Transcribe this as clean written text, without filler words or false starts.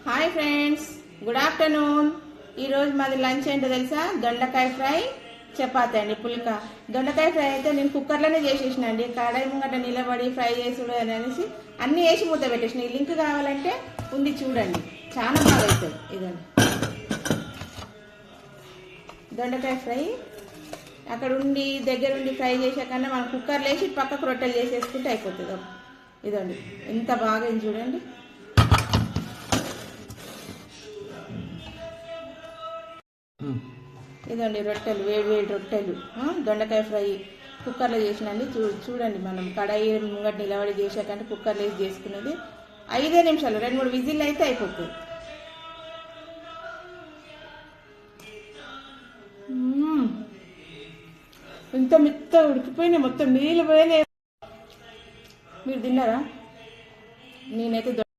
Hi friends, good afternoon. ఈరోజు మాది lunch ఏంటో తెలుసా? దొండకాయ ఫ్రై, చపాతీ అండి. పుల్క దొండకాయ ఫ్రై అయితే నేను కుక్కర్లోనే చేసేసిన అండి. కడాయి ముంగట నిలబడి ఫ్రై చేసుడు అని అనేసి అన్నీ వేసి మూత పెట్టేసిన. ఈ లింక్ కావాలంటే ఉంది చూడండి, చాలా బాగా అవుతుంది. ఇదండి దొండకాయ ఫ్రై. అక్కడ ఉండి దగ్గర ఉండి ఫ్రై చేసే కన్నా మనం కుక్కర్లో వేసి పక్కకు రొట్టెలు చేసేసుకుంటే అయిపోతుంది. ఇదండి ఎంత బాగా చూడండి. ఇదండి రొట్టెలు, వేడి వేడి రొట్టెలు, దొండకాయ ఫ్రై కుక్కర్లో చేసినండి. చూడండి, మనం కడాయి ముంగట నిలబడి చేసాకంటే కుక్కర్లో వేసి చేసుకున్నది 5 నిమిషాలు, 2-3 విజిల్ అయితే అయిపోతుంది. ఇంత మెత్త ఉడికిపోయినాయి, మొత్తం నీళ్ళు పోయలే. మీరు తిన్నారా? నేనైతే